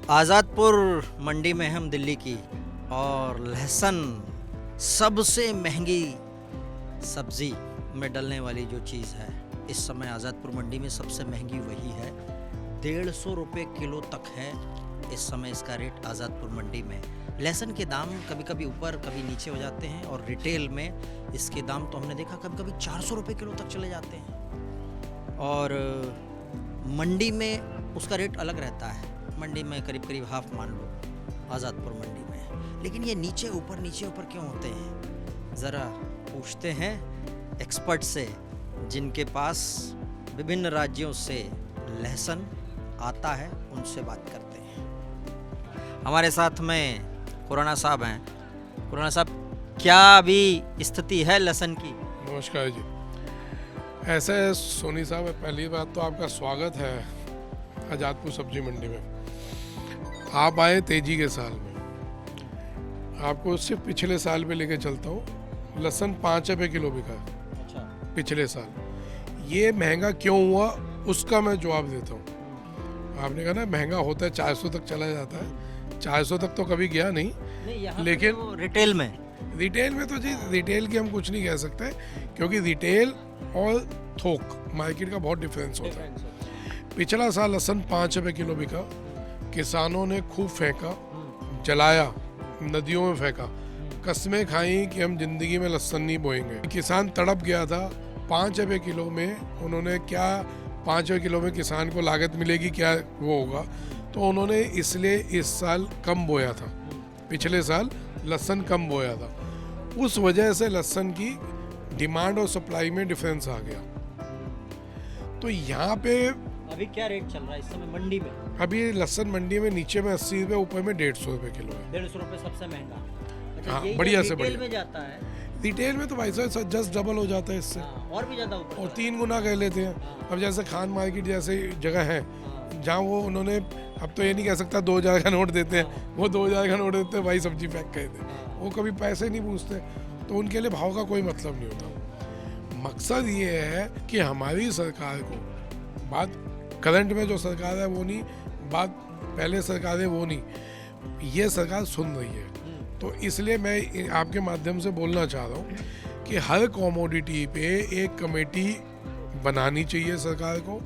आज़ादपुर मंडी में हम दिल्ली की, और लहसुन सबसे महंगी सब्ज़ी में डलने वाली जो चीज़ है इस समय आज़ादपुर मंडी में सबसे महंगी वही है। 150 रुपये किलो तक है इस समय इसका रेट आज़ादपुर मंडी में। लहसुन के दाम कभी कभी ऊपर कभी नीचे हो जाते हैं, और रिटेल में इसके दाम तो हमने देखा कभी कभी 400 रुपये किलो तक चले जाते हैं, और मंडी में उसका रेट अलग रहता है। मंडी में करीब करीब हाफ मान लो आज़ादपुर मंडी में। लेकिन ये नीचे ऊपर क्यों होते हैं, ज़रा पूछते हैं एक्सपर्ट से जिनके पास विभिन्न राज्यों से लहसुन आता है, उनसे बात करते हैं। हमारे साथ में खुराना साहब हैं। खुराना साहब, क्या अभी स्थिति है लहसुन की? नमस्कार जी। ऐसा है सोनी साहब, पहली बात तो आपका स्वागत है आज़ादपुर सब्जी मंडी में। आप आए तेजी के साल में, आपको सिर्फ पिछले साल में लेके चलता हूँ। लहसुन 5 रुपये किलो बिका। अच्छा। पिछले साल ये महंगा क्यों हुआ उसका मैं जवाब देता हूँ। आपने कहा ना महंगा होता है 400 तक चला जाता है, 400 तक तो कभी गया नहीं, लेकिन तो रिटेल में तो जी रिटेल की हम कुछ नहीं कह सकते, क्योंकि रिटेल और थोक मार्केट का बहुत डिफरेंस होता है। पिछला साल लहसुन 5 रुपये किलो बिका। किसानों ने खूब फेंका, जलाया, नदियों में फेंका, कस्में खाई कि हम जिंदगी में लहसुन नहीं बोएंगे। किसान तड़प गया था। 5 रुपये किलो में उन्होंने क्या, 5 रुपये किलो में किसान को लागत मिलेगी क्या, वो होगा, तो उन्होंने इसलिए इस साल कम बोया था। पिछले साल लहसुन कम बोया था, उस वजह से लहसुन की डिमांड और सप्लाई में डिफरेंस आ गया। तो यहाँ पे अभी क्या रेट चल रहा है इस समय मंडी में? अभी लहसुन मंडी में नीचे में 80 रुपये, ऊपर में 150 रुपये किलो है। 150 रुपये सबसे महंगा। अच्छा, हाँ, यही बढ़िया तो से रिटेल बढ़िया में जाता है। रिटेल में तो भाई साहब जस्ट डबल हो जाता है इससे। हाँ, और भी ज़्यादा ऊपर और चला 3 गुना कह लेते हैं। हाँ। अब जैसे खान मार्केट जैसे जगह है हाँ। जहाँ वो उन्होंने, अब तो ये नहीं कह सकता 2000 का नोट देते हैं, वो 2000 का नोट देते हैं, भाई सब्जी पैक कर दे, वो कभी पैसे नहीं पूछते, तो उनके लिए भाव का कोई मतलब नहीं होता। मकसद ये है कि हमारी सरकार को, बात करंट में जो सरकार है वो नहीं, बात पहले सरकार है वो नहीं, ये सरकार सुन रही है। तो इसलिए मैं आपके माध्यम से बोलना चाह रहा हूँ कि हर कमोडिटी पे एक कमेटी बनानी चाहिए सरकार को,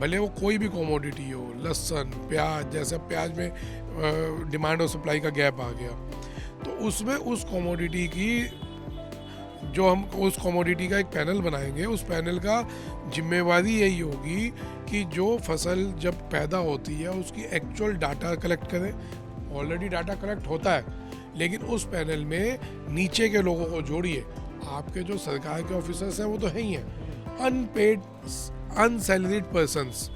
भले वो कोई भी कमोडिटी हो, लहसुन, प्याज, जैसे प्याज में डिमांड और सप्लाई का गैप आ गया, तो उसमें उस कमोडिटी की जो हम उस कमोडिटी का एक पैनल बनाएंगे, उस पैनल का जिम्मेवारी यही होगी कि जो फसल जब पैदा होती है उसकी एक्चुअल डाटा कलेक्ट करें। ऑलरेडी डाटा कलेक्ट होता है, लेकिन उस पैनल में नीचे के लोगों को जोड़िए। आपके जो सरकार के ऑफिसर्स हैं वो तो है ही हैं, अनपेड अनसैलरीड पर्सन्स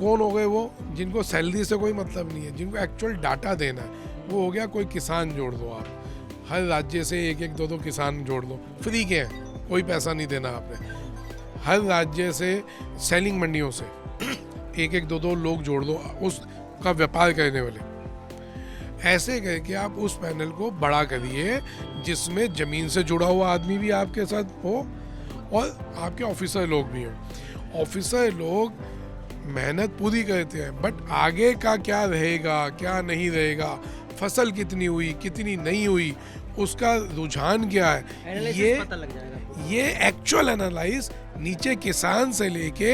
कौन हो गए? वो जिनको सैलरी से कोई मतलब नहीं है, जिनको एक्चुअल डाटा देना है। वो हो गया, कोई किसान जोड़ दो आप, हर राज्य से 1-1, 2-2 किसान जोड़ दो, फ्री के हैं, कोई पैसा नहीं देना आपने। हर राज्य से सेलिंग मंडियों से 1-1, 2-2 लोग जोड़ दो उसका व्यापार करने वाले। ऐसे करके आप उस पैनल को बड़ा करिए जिसमें ज़मीन से जुड़ा हुआ आदमी भी आपके साथ हो और आपके ऑफिसर लोग भी हों। ऑफिसर लोग मेहनत पूरी करते हैं, बट आगे का क्या रहेगा क्या नहीं रहेगा, फसल कितनी हुई कितनी नहीं हुई, उसका रुझान क्या है, ये एक्चुअल एनालाइज नीचे किसान से लेके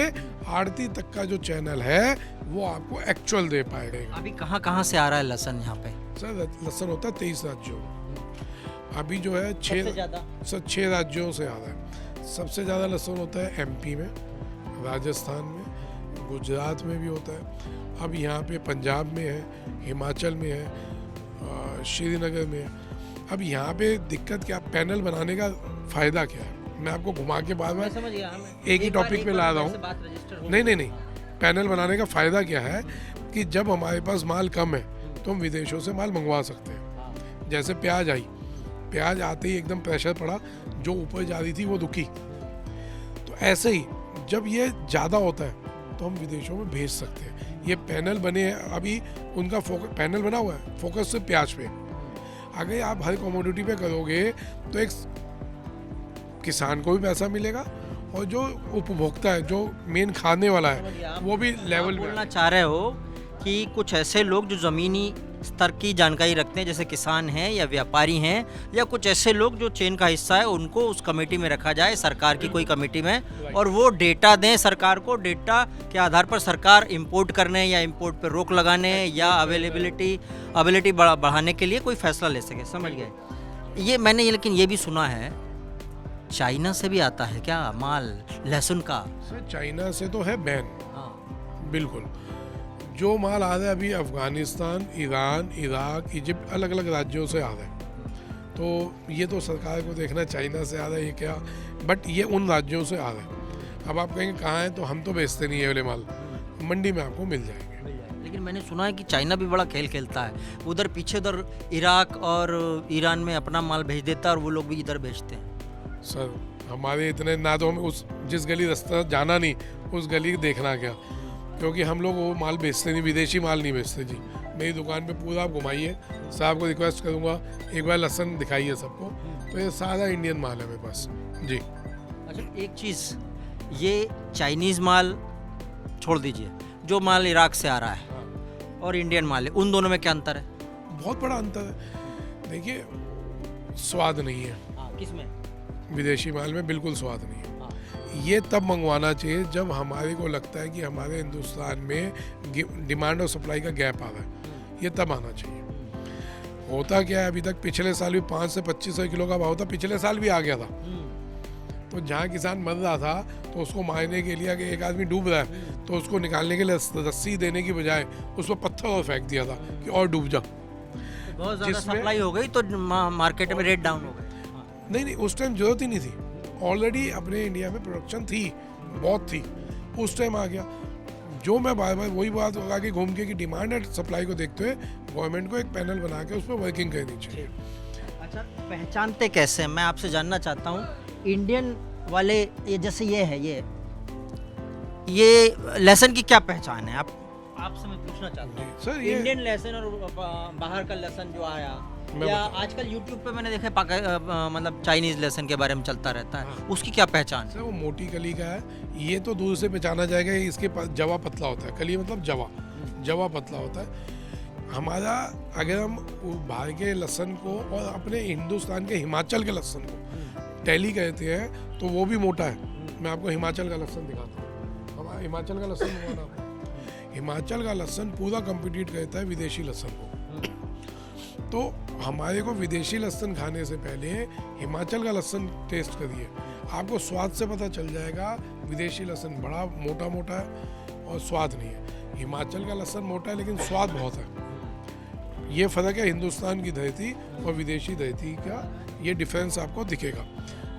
आड़ती तक का जो चैनल है वो आपको एक्चुअल दे पाएगा। अभी कहाँ से आ रहा है लहसुन यहाँ पे? सर लहसुन होता है 23 राज्यों, अभी जो है 6 राज्यों से आ रहा है। सबसे ज़्यादा लहसुन होता है एमपी में, राजस्थान में, गुजरात में भी होता है। अब यहाँ पे पंजाब में है, हिमाचल में है, श्रीनगर में है। अब यहाँ पे दिक्कत क्या, पैनल बनाने का फ़ायदा क्या है, मैं आपको घुमा के बार बार एक ही टॉपिक पे ला रहा हूँ। नहीं, पैनल बनाने का फ़ायदा क्या है कि जब हमारे पास माल कम है तो हम विदेशों से माल मंगवा सकते हैं। जैसे प्याज आई, प्याज आते ही एकदम प्रेशर पड़ा, जो ऊपर जा रही थी वो रुकी। तो ऐसे ही जब ये ज़्यादा होता है तो हम विदेशों में भेज सकते हैं। ये पैनल बने हैं, अभी उनका पैनल बना हुआ है, फोकस सिर्फ प्याज पे। अगर आप हर कमोडिटी पे करोगे तो एक किसान को भी पैसा मिलेगा और जो उपभोक्ता है, जो मेन खाने वाला है, वो भी लेवल बोलना चाह रहे हो कि कुछ ऐसे लोग जो ज़मीनी स्तर की जानकारी रखते हैं, जैसे किसान हैं या व्यापारी हैं या कुछ ऐसे लोग जो चेन का हिस्सा है, उनको उस कमेटी में रखा जाए, सरकार की कोई कमेटी में, और वो डेटा दें सरकार को। डेटा के आधार पर सरकार इंपोर्ट करने या इंपोर्ट पर रोक लगाने या अवेलेबिलिटी बढ़ाने के लिए कोई फैसला ले सके। समझ गए? ये मैंने लेकिन ये भी सुना है चाइना से भी आता है क्या माल लहसुन का? सर चाइना से तो है बैन, हाँ। बिल्कुल। जो माल आ रहा है अभी अफगानिस्तान, ईरान, इराक, इजिप्ट, अलग अलग राज्यों से आ रहा है। तो ये तो सरकार को देखना चाइना से आ रहा है ये क्या, बट ये उन राज्यों से आ रहा है। अब आप कहेंगे कहाँ है, तो हम तो बेचते नहीं है वाले माल, मंडी में आपको मिल जाएंगे। लेकिन मैंने सुना है कि चाइना भी बड़ा खेल खेलता है, उधर पीछे उधर इराक और ईरान में अपना माल भेज देता है और वो लोग भी इधर भेजते हैं। सर हमारे इतने ना तो हमें उस जिस गली रास्ता जाना नहीं, उस गली देखना क्या, क्योंकि हम लोग वो माल बेचते नहीं, विदेशी माल नहीं बेचते जी। मेरी दुकान पे पूरा आप घुमाइए, साहब को रिक्वेस्ट करूँगा एक बार लहसुन दिखाइए सबको, तो ये सारा इंडियन माल है मेरे पास जी। अच्छा एक चीज़, ये चाइनीज़ माल छोड़ दीजिए, जो माल इराक से आ रहा है और इंडियन माल है, उन दोनों में क्या अंतर है? बहुत बड़ा अंतर है। देखिए स्वाद नहीं है किसमें? विदेशी माल में बिल्कुल स्वाद नहीं है। ये तब मंगवाना चाहिए जब हमारे को लगता है कि हमारे हिंदुस्तान में डिमांड और सप्लाई का गैप आ रहा है, ये तब आना चाहिए। होता क्या है, अभी तक पिछले साल भी 5 से 2500 किलो का भाव था, पिछले साल भी आ गया था। तो जहाँ किसान मर रहा था तो उसको मारने के लिए, अगर एक आदमी डूब रहा है तो उसको निकालने के लिए रस्सी देने की बजाय उस पर पत्थर और फेंक दिया था कि और डूब जा। बहुत ज़्यादा सप्लाई हो गई तो मार्केट में रेट डाउन हो गए। नहीं, उस टाइम जरूरत ही नहीं थी, ऑलरेडी अपने इंडिया में प्रोडक्शन थी, बहुत थी, उस टाइम आ गया। जो मैं बार बार वही बात लगा के घूम के कि डिमांड एंड सप्लाई को देखते हुए गवर्नमेंट को एक पैनल बना के उस पर वर्किंग करनी चाहिए। अच्छा पहचानते कैसे हैं? मैं आपसे जानना चाहता हूँ। इंडियन वाले ये जैसे ये है, ये लहसुन की क्या पहचान है? आपसे मैं पूछना चाहता हूँ सर। ये इंडियन लहसुन और बाहर का लहसुन जो आया, या आजकल यूट्यूब पे मैंने देखा मतलब चाइनीज लहसुन के बारे में चलता रहता है, हाँ। उसकी क्या पहचान है? सर वो मोटी कली का है, ये तो दूर से पहचाना जाएगा, इसके जवा पतला होता है। कली मतलब जवा पतला होता है। हमारा अगर हम बाहर के लहसुन को और अपने हिंदुस्तान के हिमाचल के लहसुन को टैली कहते हैं तो वो भी मोटा है। मैं आपको हिमाचल का लहसुन दिखाता हूँ। हमारा हिमाचल का लहसुन होगा ना, हिमाचल का लहसुन पूरा कम्पिटिट करता है विदेशी लहसुन को। तो हमारे को विदेशी लहसुन खाने से पहले हिमाचल का लहसुन टेस्ट करिए, आपको स्वाद से पता चल जाएगा। विदेशी लहसुन बड़ा मोटा मोटा है और स्वाद नहीं है। हिमाचल का लहसुन मोटा है लेकिन स्वाद बहुत है। ये फ़र्क है हिंदुस्तान की धरती और विदेशी धरती का, ये डिफरेंस आपको दिखेगा।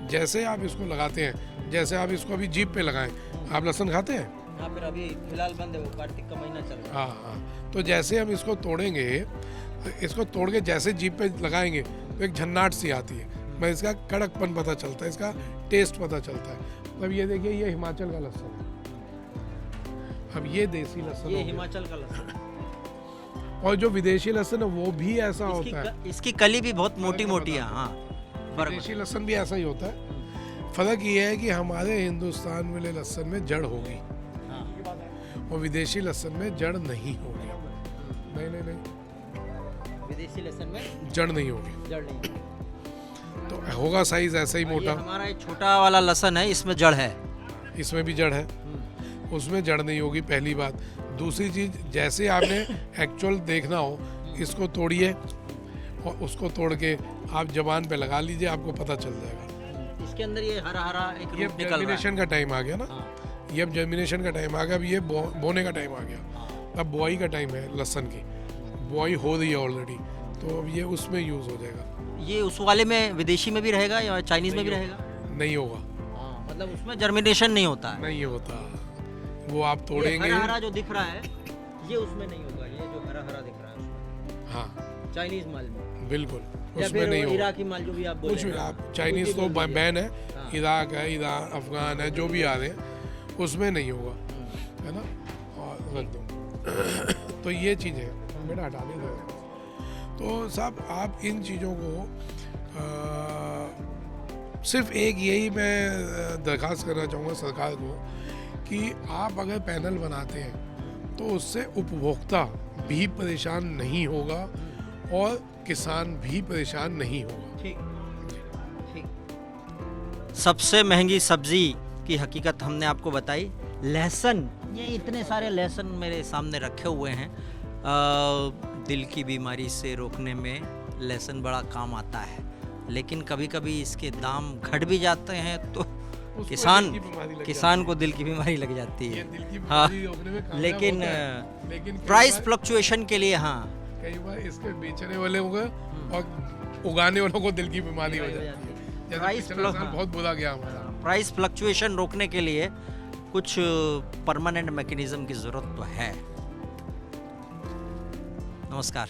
जैसे आप इसको लगाते हैं, जैसे आप इसको अभी जीभ पे लगाएं, आप लहसुन खाते हैं? हाँ, फिर अभी फिलहाल बंद है, वो कार्तिक का महीना चल रहा है। हाँ। तो जैसे हम इसको तोड़ेंगे, इसको तोड़ के जैसे जीभ पे लगाएंगे तो एक झन्नाट सी आती है, मैं इसका कड़कपन पता चलता है, इसका टेस्ट पता चलता है। अब ये देखिए, ये हिमाचल का लहसुन है, अब ये देसी लहसुन, ये हिमाचल का लहसुन। और जो विदेशी लहसुन है वो भी ऐसा होता है। इसकी कली भी बहुत मोटी मोटी है। हाँ, विदेशी लहसुन भी ऐसा ही होता है। फर्क ये है कि हमारे हिंदुस्तान वाले लहसुन में जड़ होगी और विदेशी लहसुन में जड़ नहीं होगी। नहीं, विदेशी लहसुन में जड़ नहीं होगी, जड़ नहीं, तो होगा साइज ऐसा ही मोटा। हमारा ये छोटा वाला लहसुन है, इसमें जड़ है, इसमें भी जड़ है, उसमें जड़ नहीं होगी, पहली बात। दूसरी चीज़, जैसे आपने एक्चुअल देखना हो, इसको तोड़िए और उसको तोड़ के आप जबान पे लगा लीजिए, आपको पता चल जाएगा। इसके अंदर ये हरा हरा एक ये रूप निकल रहा है। जर्मिनेशन का टाइम आ गया ना, ये अब जर्मिनेशन का टाइम आ गया, अब ये बोने का टाइम आ गया, अब बुआई का टाइम है। लहसुन की बुआई हो रही है ऑलरेडी, तो अब ये उसमें यूज़ हो जाएगा। ये उस वाले में विदेशी में भी रहेगा या चाइनीज में भी रहेगा? नहीं होगा, मतलब उसमें जर्मिनेशन नहीं होता है। नहीं होता, वो आप तोड़ेंगे। हरा हरा जो दिख रहा है ये उसमें नहीं होगा, ये जो हरा हरा दिख रहा है उसमें। हाँ, चाइनीज माल में बिल्कुल या उसमें फिर नहीं होगा। इराकी माल जो भी आप बोल कुछ रहे भी हैं। आप, चाइनीज तो बैन है, हाँ। इराक है, ईरान, अफगान है, जो भी आ रहे हैं उसमें नहीं होगा, है ना। और रख दो। तो ये चीज़ें बेटा हटा दे। तो साहब आप इन चीज़ों को सिर्फ एक यही मैं दरख्वास्त करना चाहूँगा सरकार को कि आप अगर पैनल बनाते हैं तो उससे उपभोक्ता भी परेशान नहीं होगा और किसान भी परेशान नहीं होगा। ठीक। सबसे महंगी सब्जी की हकीकत हमने आपको बताई। लहसुन, ये इतने सारे लहसुन मेरे सामने रखे हुए हैं। दिल की बीमारी से रोकने में लहसुन बड़ा काम आता है, लेकिन कभी कभी इसके दाम घट भी जाते हैं तो उसको किसान दिल की बीमारी लग किसान को दिल की बीमारी लग जाती ये है। दिल की हाँ, बीमारी रोकने में कामयाब लेकिन होता है। लेकिन कई प्राइस बार- फ्लक्चुएशन के लिए हाँ कई बार इसके बेचने वाले होंगे और उगाने वालों को दिल की बीमारी हो जाती है। जैसे प्राइस पिछला साल बहुत बुरा गया हमारा। प्राइस फ्लक्चुएशन रोकने के लिए कुछ परमानेंट मैकेनिज्म की ज़रूरत तो है। नमस्कार।